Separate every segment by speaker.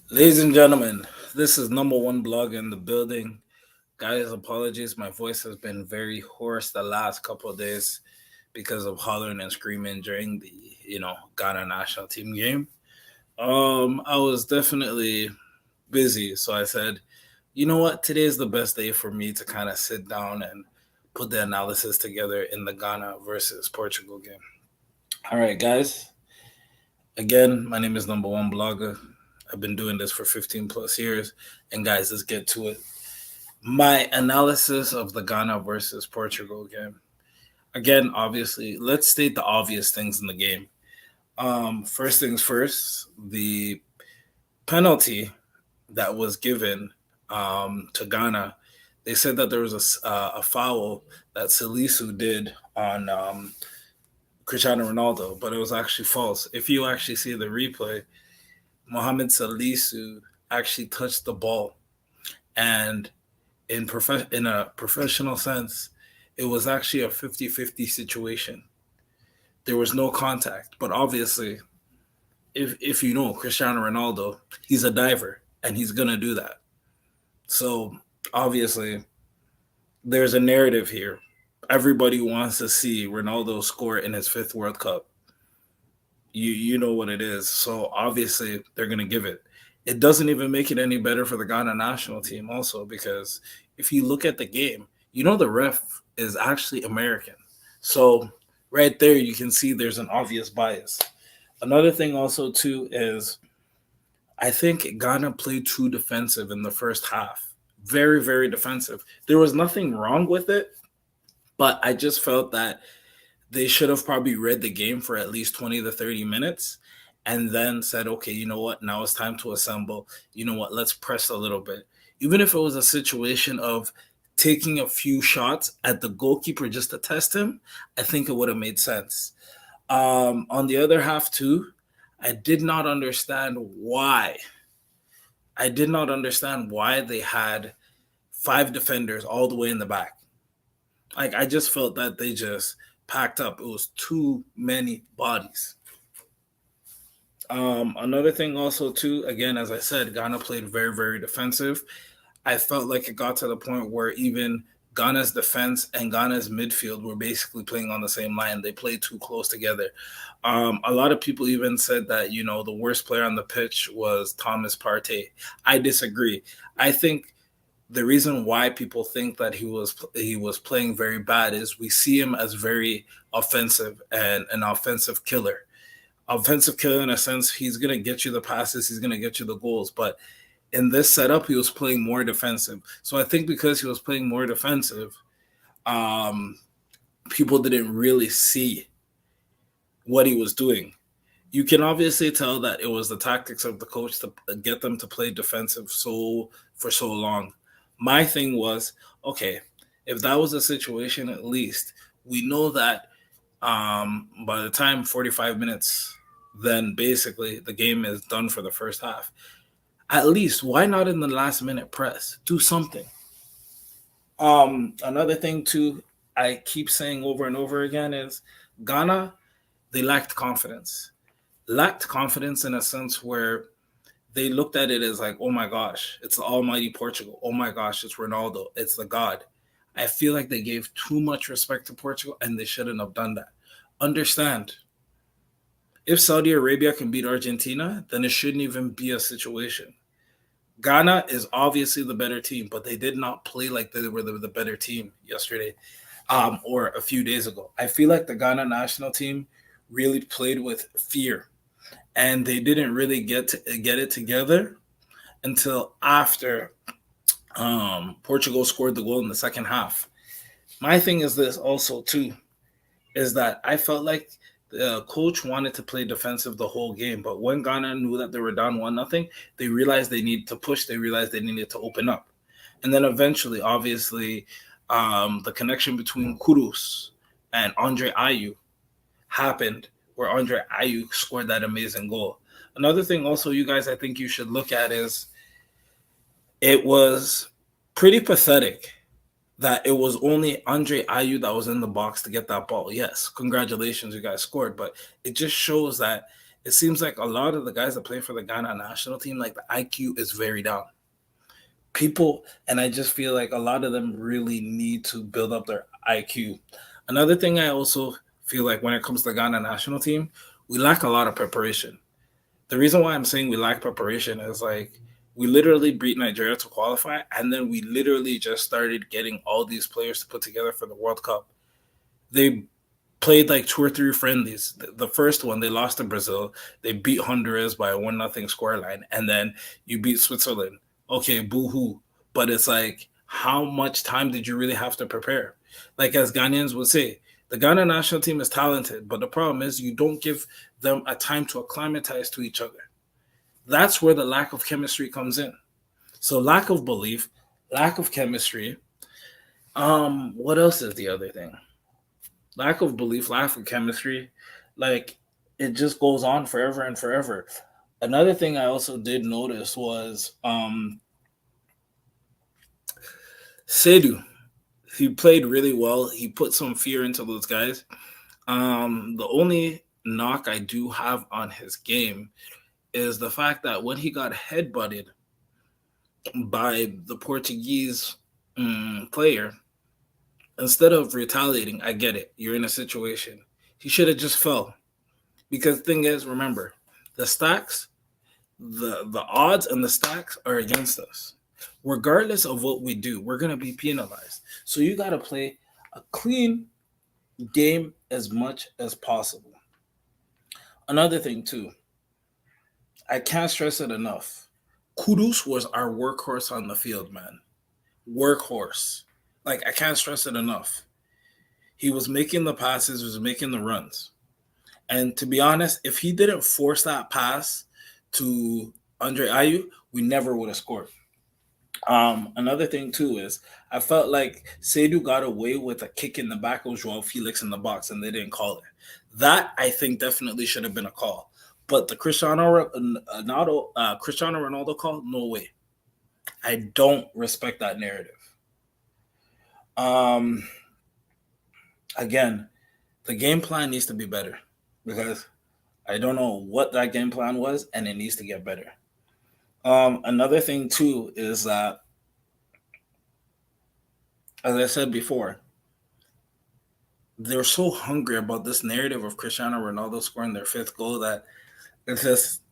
Speaker 1: Ladies and gentlemen, this is number one blog in the building. Guys, apologies. My voice has been very hoarse the last couple of days because of hollering and screaming during the Ghana national team game. I was definitely busy, so I said, you know what, today is the best day for me to kind of sit down and put the analysis together in the Ghana versus Portugal game. All right, guys. Again, my name is number one blogger. I've been doing this for 15 plus years. And guys, let's get to it. My analysis of the Ghana versus Portugal game. Again, obviously, let's state the obvious things in the game. First things first, the penalty that was given to Ghana, they said that there was a foul that Salisu did on Cristiano Ronaldo, but it was actually false. If you actually see the replay, Mohamed Salisu actually touched the ball, and in a professional sense, it was actually a 50-50 situation. There was no contact, but obviously, if you know Cristiano Ronaldo, he's a diver and he's gonna do that. So obviously, there's a narrative here. Everybody wants to see Ronaldo score in his fifth World Cup. You know what it is. So obviously they're gonna give it. It doesn't even make it any better for the Ghana national team, also, because if you look at the game, the ref is actually American. So right there you can see there's an obvious bias. Another thing also too is I think Ghana played too defensive in the first half. Very, very defensive. There was nothing wrong with it, but I just felt that they should have probably read the game for at least 20 to 30 minutes and then said, okay, you know what? Now it's time to assemble. You know what? Let's press a little bit. Even if it was a situation of taking a few shots at the goalkeeper just to test him, I think it would have made sense. On the other half, too, I did not understand why. I did not understand why they had five defenders all the way in the back. Like, I just felt that they just packed up. It was too many bodies. Another thing also too, again, as I said, Ghana played very, very defensive. I felt like it got to the point where even Ghana's defense and Ghana's midfield were basically playing on the same line. They played too close together. A lot of people even said that, the worst player on the pitch was Thomas Partey. I disagree. I think the reason why people think that he was playing very bad is we see him as very offensive and an offensive killer. Offensive killer in a sense, he's gonna get you the passes, he's gonna get you the goals, but in this setup, he was playing more defensive. So I think because he was playing more defensive, um, people didn't really see what he was doing. You can obviously tell that it was the tactics of the coach to get them to play defensive for so long. My thing was, okay, if that was the situation, at least we know that by the time 45 minutes, then basically the game is done for the first half. At least, why not in the last minute press? Do something. Another thing too, I keep saying over and over again is Ghana, they lacked confidence. Lacked confidence in a sense where they looked at it as like, oh my gosh, it's the almighty Portugal. Oh my gosh, it's Ronaldo. It's the God. I feel like they gave too much respect to Portugal and they shouldn't have done that. Understand, if Saudi Arabia can beat Argentina, then it shouldn't even be a situation. Ghana is obviously the better team, but they did not play like they were the better team yesterday, or a few days ago. I feel like the Ghana national team really played with fear, and they didn't really get it together until after Portugal scored the goal in the second half. My thing is this also too is that I felt like the coach wanted to play defensive the whole game, but when Ghana knew that they were down 1-0, they realized they needed to push. They realized they needed to open up, and then eventually, obviously, the connection between Kudus and Andre Ayew happened, where Andre Ayew scored that amazing goal. Another thing, also, you guys, I think you should look at is it was pretty pathetic that it was only Andre Ayew that was in the box to get that ball. Yes, congratulations, you guys scored, but it just shows that it seems like a lot of the guys that play for the Ghana national team, like the IQ is very down. People, and I just feel like a lot of them really need to build up their IQ. Another thing I also feel like when it comes to the Ghana national team, we lack a lot of preparation. The reason why I'm saying we lack preparation is like we literally beat Nigeria to qualify, and then we literally just started getting all these players to put together for the World Cup. They played like two or three friendlies. The first one they lost to Brazil. They beat Honduras by a 1-0 scoreline, and then you beat Switzerland. Okay, boo hoo. But it's like, how much time did you really have to prepare? Like as Ghanaians would say, the Ghana national team is talented, but the problem is you don't give them a time to acclimatize to each other. That's where the lack of chemistry comes in. So lack of belief, lack of chemistry. What else is the other thing? Lack of belief, lack of chemistry. Like it just goes on forever and forever. Another thing I also did notice was Sedu. He played really well. He put some fear into those guys. The only knock I do have on his game is the fact that when he got headbutted by the Portuguese player, instead of retaliating, I get it. You're in a situation. He should have just fell. Because the thing is, remember, the stacks, the odds and the stacks are against us. Regardless of what we do, we're gonna be penalized. So you gotta play a clean game as much as possible. Another thing too, I can't stress it enough. Kudus was our workhorse on the field, man. Workhorse. Like I can't stress it enough. He was making the passes, he was making the runs. And to be honest, if he didn't force that pass to Andre Ayew, we never would have scored. Another thing too is I felt like Seidu got away with a kick in the back of Joao Felix in the box, and they didn't call it. That I think definitely should have been a call. But the Cristiano Ronaldo call, no way. I don't respect that narrative. Um, Again, the game plan needs to be better because I don't know what that game plan was, and it needs to get better. Another thing too is that, as I said before, they're so hungry about this narrative of Cristiano Ronaldo scoring their fifth goal that it's just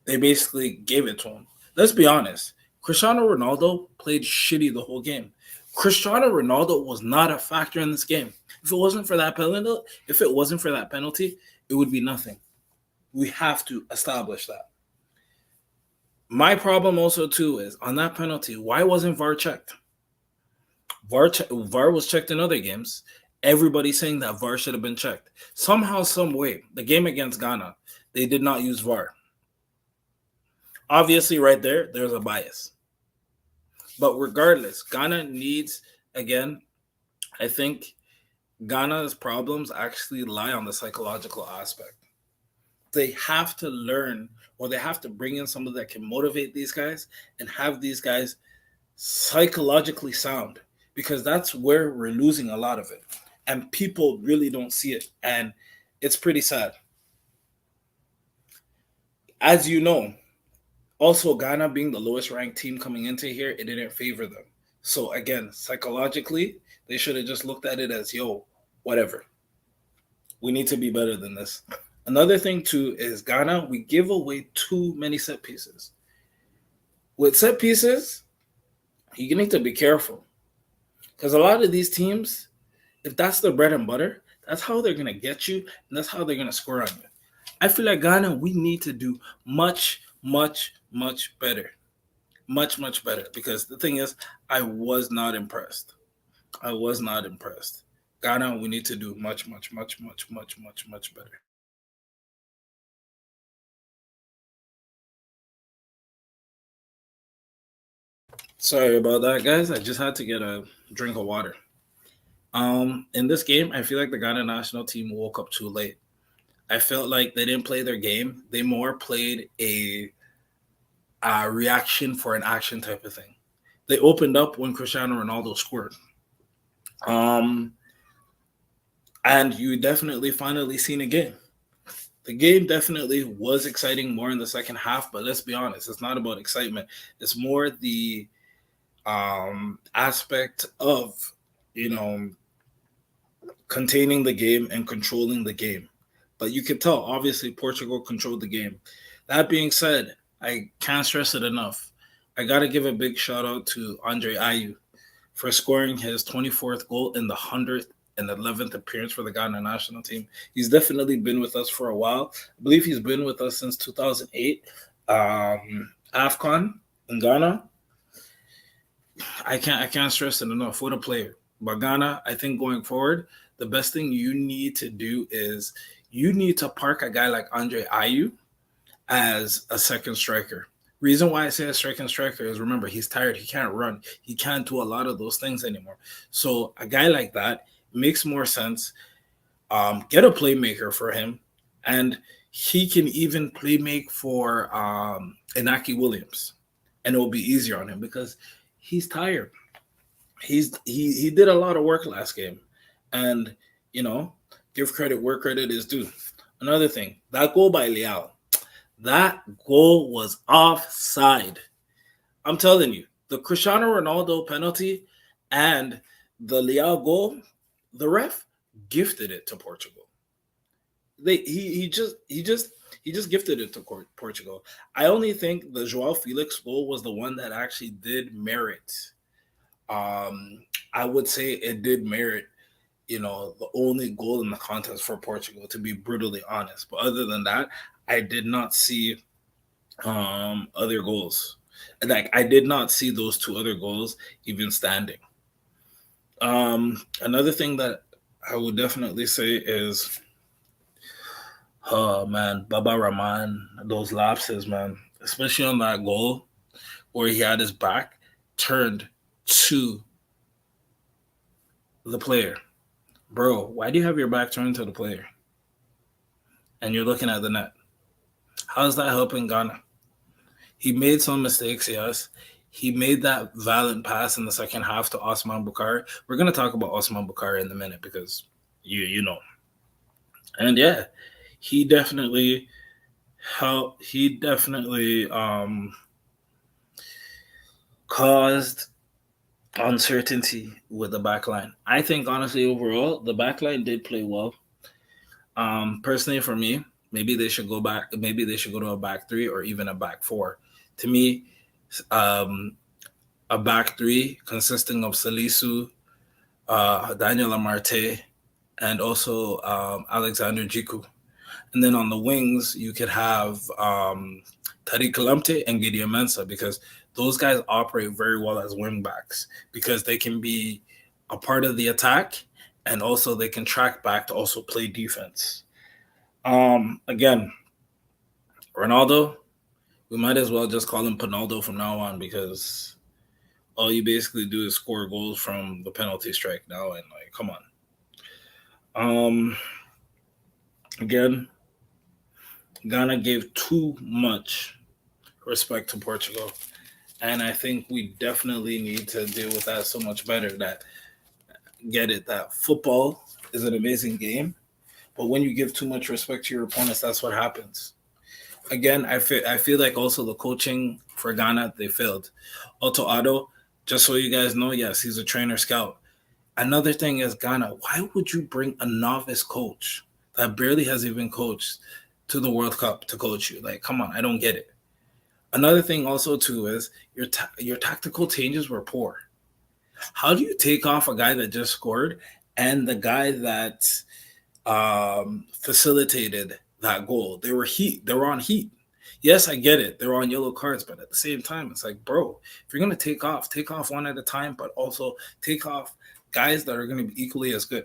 Speaker 1: they basically gave it to him. Let's be honest. Cristiano Ronaldo played shitty the whole game. Cristiano Ronaldo was not a factor in this game. If it wasn't for that penalty, it would be nothing. We have to establish that. My problem also too is on that penalty. Why wasn't VAR checked? VAR was checked in other games. Everybody's saying that VAR should have been checked. Somehow, some way, the game against Ghana, they did not use VAR. Obviously, right there's a bias. But regardless, Ghana needs, again, I think Ghana's problems actually lie on the psychological aspect. They have to learn, or they have to bring in someone that can motivate these guys and have these guys psychologically sound, because that's where we're losing a lot of it. And people really don't see it. And it's pretty sad. As you know, also Ghana being the lowest ranked team coming into here, it didn't favor them. So again, psychologically, they should have just looked at it as, yo, whatever. We need to be better than this. Another thing too is Ghana, we give away too many set pieces. With set pieces, you need to be careful. Because a lot of these teams, if that's their bread and butter, that's how they're going to get you, and that's how they're going to score on you. I feel like Ghana, we need to do much, much, much better. Much, much better. Because the thing is, I was not impressed. I was not impressed. Ghana, we need to do much, much, much, much, much, much, much better. Sorry about that, guys. I just had to get a drink of water. In this game, I feel like the Ghana national team woke up too late. I felt like they didn't play their game. They more played a reaction for an action type of thing. They opened up when Cristiano Ronaldo scored. And you definitely finally seen a game. The game definitely was exciting more in the second half, but let's be honest, it's not about excitement. It's more the aspect of, you know, containing the game and controlling the game. But you could tell, obviously, Portugal controlled the game. That being said, I can't stress it enough. I got to give a big shout out to Andre Ayew for scoring his 24th goal in the 111th appearance for the Ghana national team. He's definitely been with us for a while. I believe he's been with us since 2008. AFCON in Ghana. I can't stress it enough. What a player. But Ghana, I think going forward, the best thing you need to do is you need to park a guy like Andre Ayew as a second striker. Reason why I say a second striker is, remember, he's tired. He can't run. He can't do a lot of those things anymore. So a guy like that makes more sense. Get a playmaker for him, and he can even play make for Inaki Williams, and it will be easier on him because he's tired. He did a lot of work last game, and you know, give credit where credit is due. Another thing, that goal by Liao, that goal was offside. I'm telling you, the Cristiano Ronaldo penalty and the Liao goal, the ref gifted it to Portugal. He just gifted it to Portugal. I only think the Joao Felix goal was the one that actually did merit. I would say it did merit, the only goal in the contest for Portugal, to be brutally honest. But other than that, I did not see other goals. Like, I did not see those two other goals even standing. Another thing that I would definitely say is, oh man, Baba Rahman, those lapses, man, especially on that goal where he had his back turned to the player. Bro, why do you have your back turned to the player and you're looking at the net? How is that helping Ghana? He made some mistakes, yes. He made that valiant pass in the second half to Osman Bukhari. We're gonna talk about Osman Bukhari in a minute because you know. And yeah, he definitely helped. He definitely caused uncertainty with the back line. I think honestly overall the back line did play well. Personally for me, maybe they should go back, maybe they should go to a back three or even a back four. To me, um a back three consisting of Salisu, Daniel Amarte, and also Alexander Jiku. And then on the wings, you could have Tariq Lamptey and Gideon Mensah, because those guys operate very well as wing backs because they can be a part of the attack and also they can track back to also play defense. Again, Ronaldo, we might as well just call him Pinaldo from now on because all you basically do is score goals from the penalty strike now, and like, come on. Again, Ghana gave too much respect to Portugal, and I think we definitely need to deal with that so much better. That get it that football is an amazing game, but when you give too much respect to your opponents, that's what happens. Again, I feel like also the coaching for Ghana, they failed. Otto Addo, just so you guys know, yes, he's a trainer scout. Another thing is Ghana. Why would you bring a novice coach that barely has even coached to the World Cup to coach you? Like, come on, I don't get it. Another thing also too is your tactical changes were poor. How do you take off a guy that just scored and the guy that facilitated that goal? They were heat. They were on heat. Yes, I get it. They're on yellow cards, but at the same time, it's like, bro, if you're gonna take off one at a time, but also take off guys that are gonna be equally as good.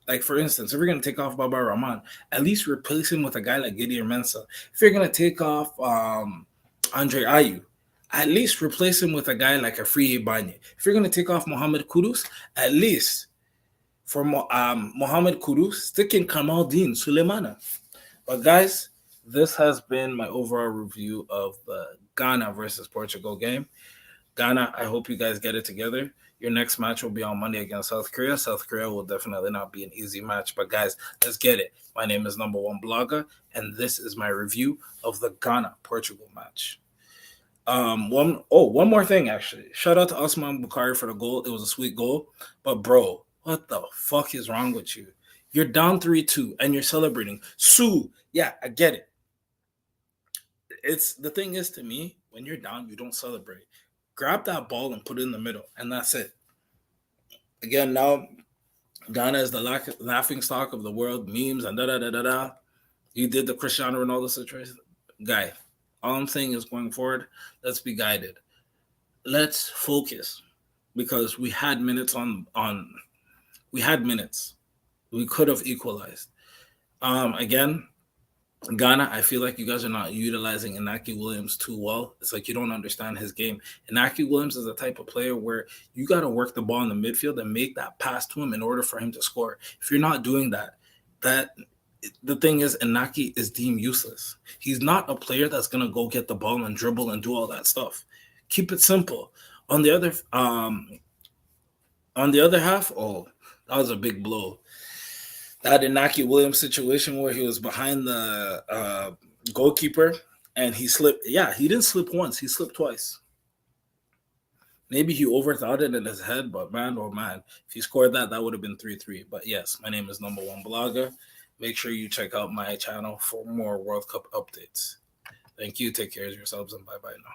Speaker 1: Like for instance, if you're gonna take off Baba Rahman, at least replace him with a guy like Gideon Mensah. If you're gonna take off Andre Ayew, at least replace him with a guy like a Free Banye. If you're gonna take off Mohamed Kudus, at least for Mohamed Kudus, stick in Kamaldeen Suleimana. But guys, this has been my overall review of the Ghana versus Portugal game. Ghana, I hope you guys get it together. Your next match will be on Monday against South Korea. South Korea will definitely not be an easy match, but guys, let's get it. My name is Number One Blogger, and this is my review of the Ghana Portugal match. One more thing actually. Shout out to Osman Bukhari for the goal. It was a sweet goal, but bro, what the fuck is wrong with you? You're down 3-2 and you're celebrating. Sue, yeah, I get it. It's the thing is to me, when you're down, you don't celebrate. Grab that ball and put it in the middle, and that's it. Again, now Ghana is the laughing stock of the world, memes and da da da da da. You did the Cristiano Ronaldo situation, guy. All I'm saying is going forward, let's be guided. Let's focus because we had minutes on. We had minutes. We could have equalized. Again, Ghana, I feel like you guys are not utilizing Inaki Williams too well. It's like you don't understand his game. Inaki Williams is the type of player where you got to work the ball in the midfield and make that pass to him in order for him to score. If you're not doing that, the thing is, Inaki is deemed useless. He's not a player that's gonna go get the ball and dribble and do all that stuff. Keep it simple. On the other, half, oh, that was a big blow. That Inaki Williams situation where he was behind the goalkeeper and he slipped. Yeah, he didn't slip once. He slipped twice. Maybe he overthought it in his head, but man, oh man, if he scored that, that would have been 3-3. But yes, my name is Number One Blogger. Make sure you check out my channel for more World Cup updates. Thank you. Take care of yourselves and bye-bye now.